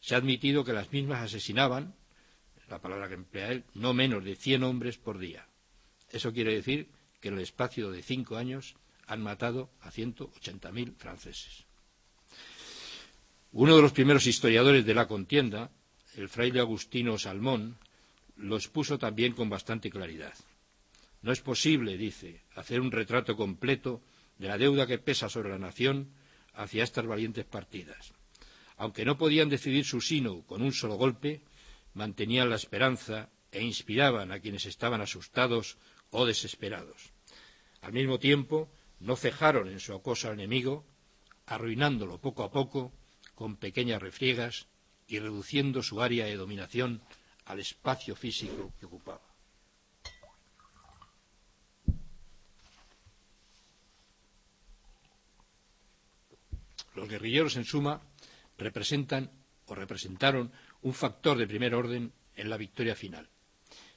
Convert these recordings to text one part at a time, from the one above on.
Se ha admitido que las mismas asesinaban, la palabra que emplea él, no menos de 100 hombres por día. Eso quiere decir que en el espacio de 5 años han matado a 180.000 franceses. Uno de los primeros historiadores de la contienda, el fraile Agustino Salmón, lo expuso también con bastante claridad. No es posible, dice, hacer un retrato completo de la deuda que pesa sobre la nación hacia estas valientes partidas. Aunque no podían decidir su sino con un solo golpe, mantenían la esperanza e inspiraban a quienes estaban asustados o desesperados. Al mismo tiempo, no cejaron en su acoso al enemigo, arruinándolo poco a poco con pequeñas refriegas y reduciendo su área de dominación al espacio físico que ocupaba. Los guerrilleros, en suma, representaron un factor de primer orden en la victoria final,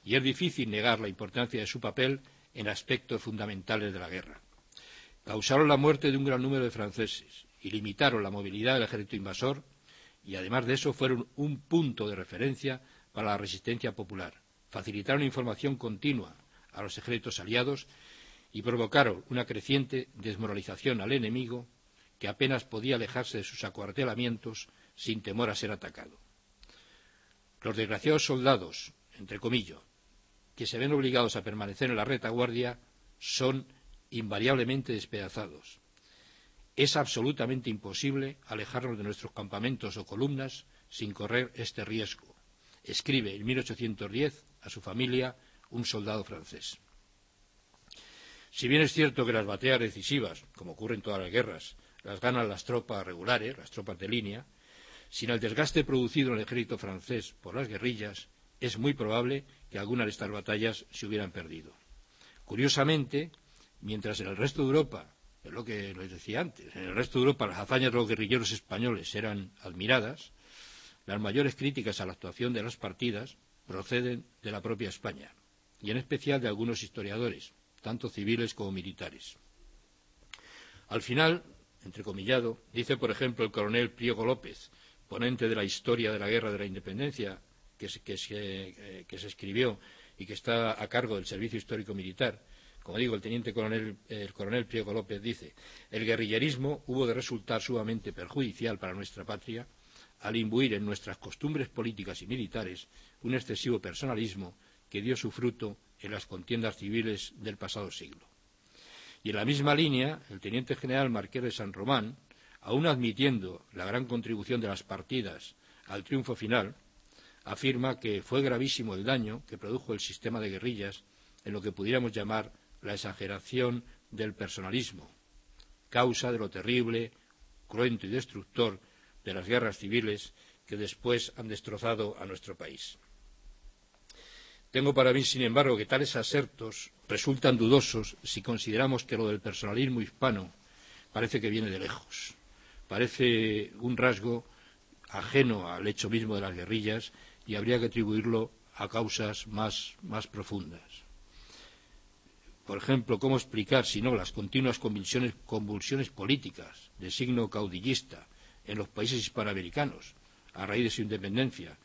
y es difícil negar la importancia de su papel en aspectos fundamentales de la guerra. Causaron la muerte de un gran número de franceses y limitaron la movilidad del ejército invasor, y además de eso fueron un punto de referencia para la resistencia popular. Facilitaron información continua a los ejércitos aliados y provocaron una creciente desmoralización al enemigo, que apenas podía alejarse de sus acuartelamientos sin temor a ser atacado. Los desgraciados soldados, entre comillas, que se ven obligados a permanecer en la retaguardia, son invariablemente despedazados. Es absolutamente imposible alejarnos de nuestros campamentos o columnas sin correr este riesgo, escribe en 1810 a su familia un soldado francés. Si bien es cierto que las batallas decisivas, como ocurre en todas las guerras, las ganan las tropas regulares, las tropas de línea, sin el desgaste producido en el ejército francés por las guerrillas, es muy probable que algunas de estas batallas se hubieran perdido. Curiosamente, mientras en el resto de Europa, es lo que les decía antes, en el resto de Europa las hazañas de los guerrilleros españoles eran admiradas, las mayores críticas a la actuación de las partidas proceden de la propia España, y en especial de algunos historiadores, tanto civiles como militares. Al final, entrecomillado, dice por ejemplo el coronel Priego López, ponente de la historia de la Guerra de la Independencia, que se escribió y que está a cargo del Servicio Histórico Militar. Como digo, el coronel Priego López dice: el guerrillerismo hubo de resultar sumamente perjudicial para nuestra patria al imbuir en nuestras costumbres políticas y militares un excesivo personalismo que dio su fruto en las contiendas civiles del pasado siglo. Y en la misma línea, el teniente general Marqués de San Román, aun admitiendo la gran contribución de las partidas al triunfo final, afirma que fue gravísimo el daño que produjo el sistema de guerrillas en lo que pudiéramos llamar la exageración del personalismo, causa de lo terrible, cruento y destructor de las guerras civiles que después han destrozado a nuestro país. Tengo para mí, sin embargo, que tales asertos resultan dudosos si consideramos que lo del personalismo hispano parece que viene de lejos. Parece un rasgo ajeno al hecho mismo de las guerrillas y habría que atribuirlo a causas más profundas. Por ejemplo, ¿cómo explicar, si no, las continuas convulsiones políticas de signo caudillista en los países hispanoamericanos a raíz de su independencia,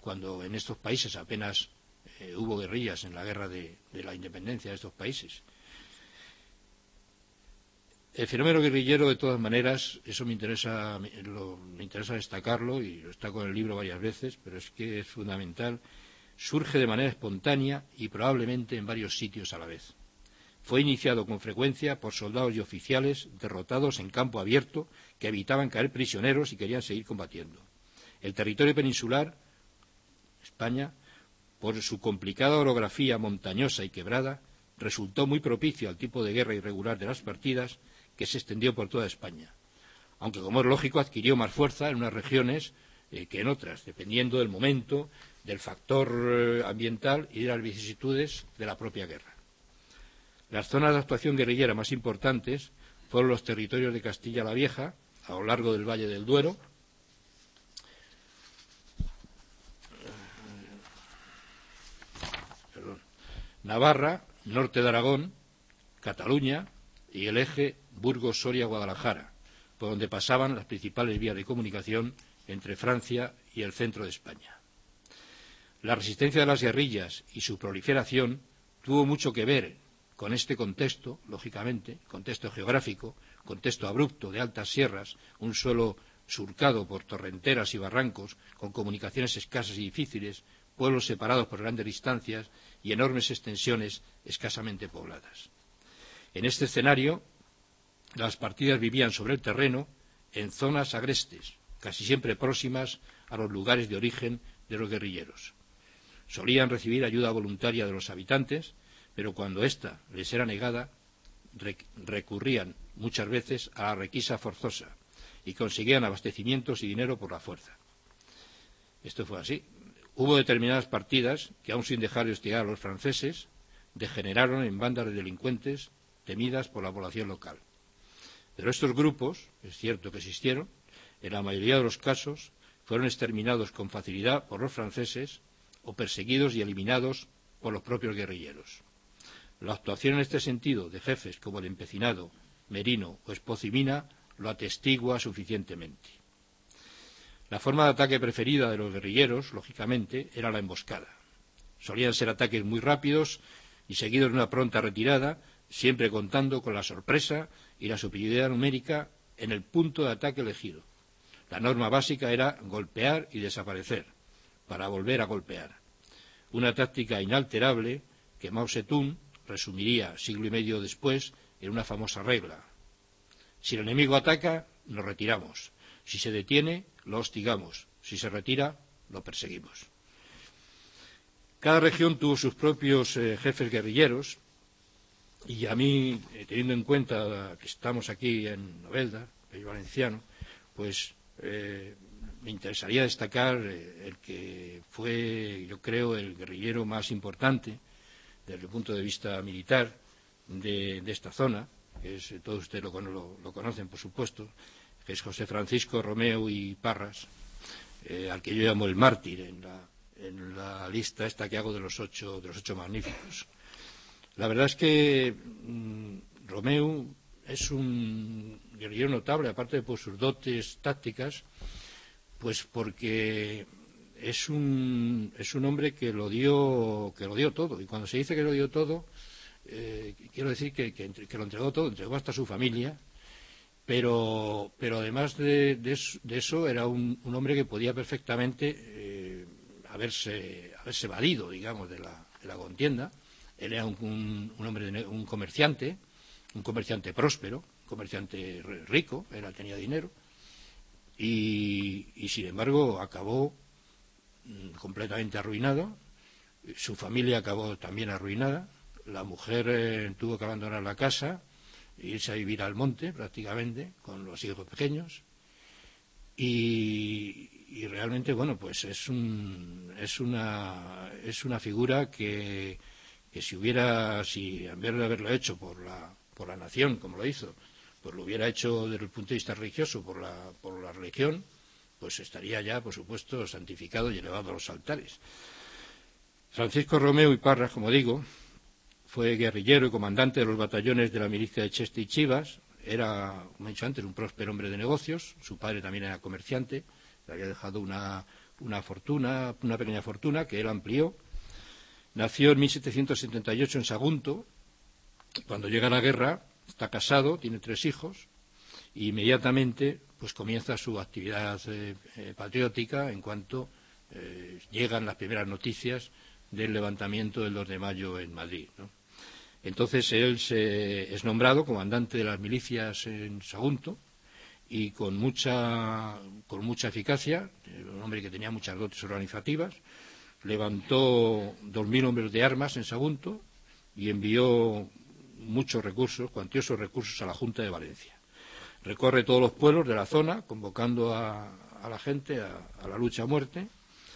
cuando en estos países apenas hubo guerrillas en la guerra de la independencia de estos países? El fenómeno guerrillero, de todas maneras, eso me interesa destacarlo, y lo destaco en el libro varias veces, pero es que es fundamental, surge de manera espontánea y probablemente en varios sitios a la vez. Fue iniciado con frecuencia por soldados y oficiales derrotados en campo abierto que evitaban caer prisioneros y querían seguir combatiendo. El territorio peninsular, España, por su complicada orografía montañosa y quebrada, resultó muy propicio al tipo de guerra irregular de las partidas que se extendió por toda España, aunque, como es lógico, adquirió más fuerza en unas regiones que en otras, dependiendo del momento, del factor ambiental y de las vicisitudes de la propia guerra. Las zonas de actuación guerrillera más importantes fueron los territorios de Castilla la Vieja, a lo largo del Valle del Duero, Navarra, norte de Aragón, Cataluña y el eje Burgos-Soria-Guadalajara, por donde pasaban las principales vías de comunicación entre Francia y el centro de España. La resistencia de las guerrillas y su proliferación tuvo mucho que ver con este contexto, lógicamente, contexto geográfico, contexto abrupto de altas sierras, un suelo surcado por torrenteras y barrancos, con comunicaciones escasas y difíciles, pueblos separados por grandes distancias y enormes extensiones escasamente pobladas. En este escenario, las partidas vivían sobre el terreno en zonas agrestes, casi siempre próximas a los lugares de origen de los guerrilleros. Solían recibir ayuda voluntaria de los habitantes, pero cuando ésta les era negada, recurrían muchas veces a la requisa forzosa y conseguían abastecimientos y dinero por la fuerza. Esto fue así. Hubo determinadas partidas que, aun sin dejar de hostigar a los franceses, degeneraron en bandas de delincuentes temidas por la población local. Pero estos grupos, es cierto que existieron, en la mayoría de los casos fueron exterminados con facilidad por los franceses o perseguidos y eliminados por los propios guerrilleros. La actuación en este sentido de jefes como el Empecinado, Merino o Espoz y Mina lo atestigua suficientemente. La forma de ataque preferida de los guerrilleros, lógicamente, era la emboscada. Solían ser ataques muy rápidos y seguidos de una pronta retirada, siempre contando con la sorpresa y la superioridad numérica en el punto de ataque elegido. La norma básica era golpear y desaparecer, para volver a golpear. Una táctica inalterable que Mao Zedong resumiría siglo y medio después en una famosa regla: si el enemigo ataca, nos retiramos; si se detiene, lo hostigamos; si se retira, lo perseguimos. Cada región tuvo sus propios jefes guerrilleros, y a mí, teniendo en cuenta que estamos aquí en Novelda, País Valenciano, pues me interesaría destacar el que fue, yo creo, el guerrillero más importante desde el punto de vista militar de esta zona, que es, todos ustedes lo conocen, por supuesto, que es José Francisco Romeu y Parras, al que yo llamo el mártir en la lista esta que hago de los ocho magníficos. La verdad es que Romeu es un guerrillero notable, aparte por sus dotes tácticas, pues porque es un hombre que lo dio todo. Y cuando se dice que lo dio todo, quiero decir que lo entregó todo, entregó hasta su familia, pero además de eso era un hombre que podía perfectamente haberse evadido, digamos, de la contienda. Él era un comerciante próspero, un comerciante rico, tenía dinero, y sin embargo acabó completamente arruinado. Su familia acabó también arruinada. La mujer tuvo que abandonar la casa e irse a vivir al monte prácticamente con los hijos pequeños, y realmente, bueno, pues es una figura que si en vez de haberlo hecho por la nación, como lo hizo, pues lo hubiera hecho desde el punto de vista religioso por la religión, pues estaría ya, por supuesto, santificado y elevado a los altares. Francisco Romeu y Parras, como digo, fue guerrillero y comandante de los batallones de la milicia de Cheste y Chivas. Era, como he dicho antes, un próspero hombre de negocios. Su padre también era comerciante, le había dejado una pequeña fortuna que él amplió. Nació en 1778 en Sagunto. Cuando llega la guerra, está casado, tiene 3 hijos, e inmediatamente pues comienza su actividad patriótica en cuanto llegan las primeras noticias del levantamiento del 2 de mayo en Madrid, ¿no? Entonces él es nombrado comandante de las milicias en Sagunto, y con mucha eficacia, un hombre que tenía muchas dotes organizativas, levantó 2.000 hombres de armas en Sagunto y envió muchos recursos, cuantiosos recursos, a la Junta de Valencia. Recorre todos los pueblos de la zona, convocando a la gente a la lucha a muerte,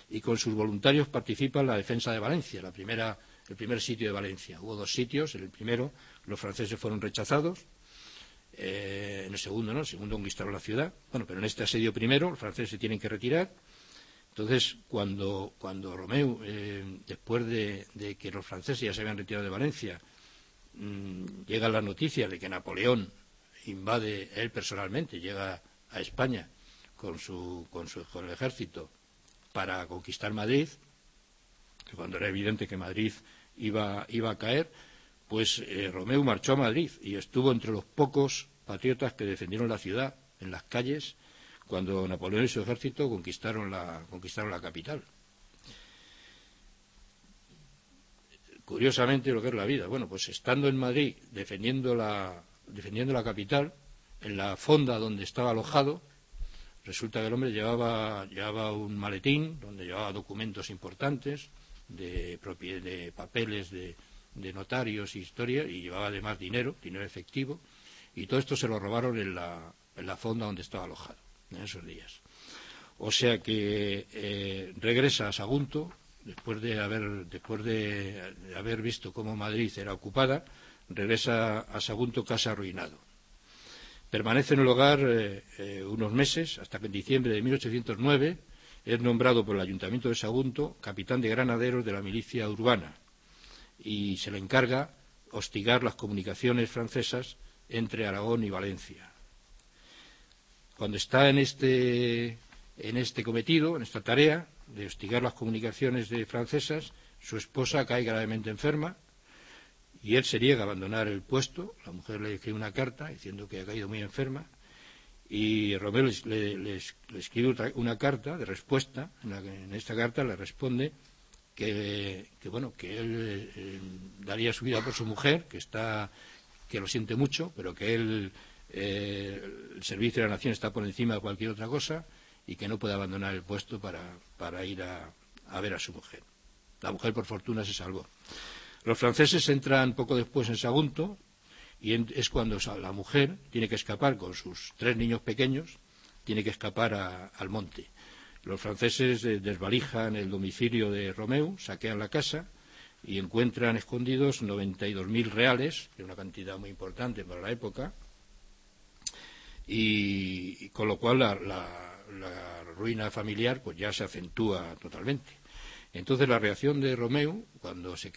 y con sus voluntarios participa en la defensa de Valencia, el primer sitio de Valencia. Hubo 2 sitios. En el primero los franceses fueron rechazados, en el segundo no, el segundo conquistaron la ciudad. Bueno, pero en este asedio primero los franceses se tienen que retirar. Entonces, cuando Romeu, después de que los franceses ya se habían retirado de Valencia, llegan las noticias de que Napoleón invade, él personalmente llega a España el ejército para conquistar Madrid, que cuando era evidente que Madrid iba a caer, pues Romeu marchó a Madrid y estuvo entre los pocos patriotas que defendieron la ciudad en las calles cuando Napoleón y su ejército conquistaron la capital. Curiosamente, lo que es la vida. Bueno, pues estando en Madrid defendiendo la capital, en la fonda donde estaba alojado, resulta que el hombre llevaba un maletín donde llevaba documentos importantes de papeles de notarios y historia, y llevaba además dinero efectivo, y todo esto se lo robaron en la fonda donde estaba alojado en esos días. O sea que regresa a Sagunto después de haber visto cómo Madrid era ocupada, regresa a Sagunto casi arruinado. Permanece en el hogar unos meses, hasta que en diciembre de 1809 es nombrado por el Ayuntamiento de Sagunto capitán de granaderos de la milicia urbana y se le encarga hostigar las comunicaciones francesas entre Aragón y Valencia. Cuando está en este cometido, en esta tarea de hostigar las comunicaciones francesas, su esposa cae gravemente enferma y él se niega a abandonar el puesto. La mujer le escribe una carta diciendo que ha caído muy enferma y Romeu le escribe una carta de respuesta. En esta carta le responde que él daría su vida por su mujer, que lo siente mucho, pero que el servicio de la nación está por encima de cualquier otra cosa y que no puede abandonar el puesto para ir a ver a su mujer. La mujer, por fortuna, se salvó. Los franceses entran poco después en Sagunto y es cuando la mujer tiene que escapar con sus 3 niños pequeños, tiene que escapar al monte. Los franceses desvalijan el domicilio de Romeu, saquean la casa y encuentran escondidos 92.000 reales, que es una cantidad muy importante para la época, y con lo cual la ruina familiar pues ya se acentúa totalmente. Entonces la reacción de Romeu, cuando se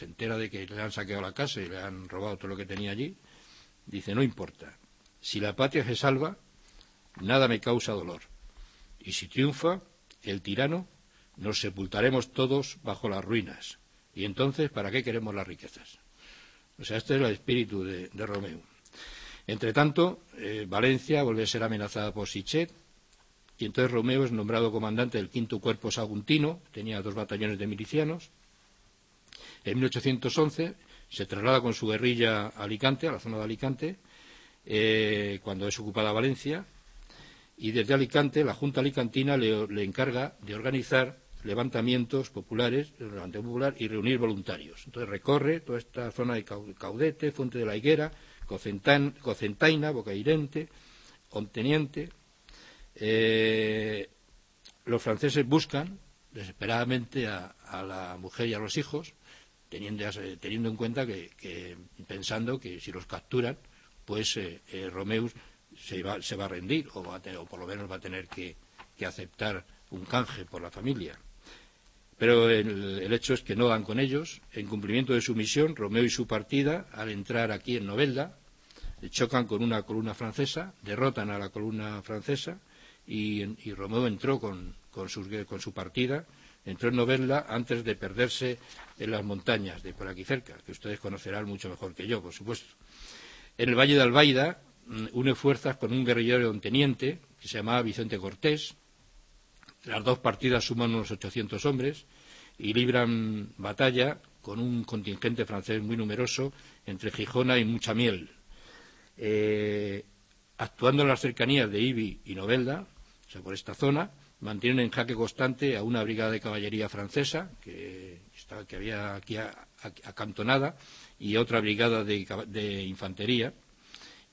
entera de que le han saqueado la casa y le han robado todo lo que tenía allí, dice: no importa, si la patria se salva, nada me causa dolor, y si triunfa el tirano, nos sepultaremos todos bajo las ruinas, y entonces ¿para qué queremos las riquezas? O sea, este es el espíritu de Romeu. Entre tanto, Valencia vuelve a ser amenazada por Sichet, y entonces Romeu es nombrado comandante del 5º Cuerpo Saguntino, tenía 2 batallones de milicianos. En 1811 se traslada con su guerrilla a Alicante, a la zona de Alicante, cuando es ocupada Valencia, y desde Alicante la Junta Alicantina le encarga de organizar levantamientos populares, levantamiento popular y reunir voluntarios. Entonces recorre toda esta zona de Caudete, Fuente de la Higuera, Cocentaina, Bocairente, Onteniente. Los franceses buscan desesperadamente a la mujer y a los hijos, teniendo en cuenta pensando que si los capturan, pues Romeu se va a rendir o por lo menos va a tener que aceptar un canje por la familia. Pero el hecho es que no dan con ellos. En cumplimiento de su misión, Romeu y su partida, al entrar aquí en Novelda, chocan con una columna francesa, derrotan a la columna francesa y Romeu entró con su partida, entró en Novelda antes de perderse en las montañas de por aquí cerca, que ustedes conocerán mucho mejor que yo, por supuesto. En el Valle de Albaida une fuerzas con un guerrillero onteniente que se llamaba Vicente Cortés. Las 2 partidas suman unos 800 hombres y libran batalla con un contingente francés muy numeroso entre Gijona y Muchamiel. Actuando en las cercanías de Ibi y Novelda, o sea, por esta zona, mantienen en jaque constante a una brigada de caballería francesa que había aquí acantonada y otra brigada de infantería.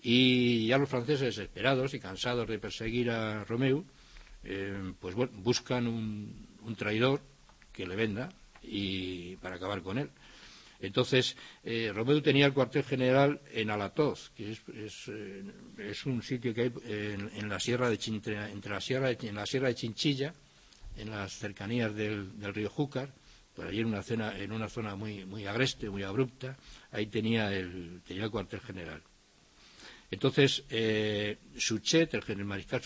Y ya los franceses, desesperados y cansados de perseguir a Romeu, pues bueno, buscan un traidor que le venda y para acabar con él. Entonces, Romeu tenía el cuartel general en Alatoz, que es un sitio que hay en la sierra en la sierra de Chinchilla, en las cercanías del río Júcar, por allí en una zona muy agreste, muy abrupta. Ahí tenía el cuartel general. Entonces, Suchet, el mariscal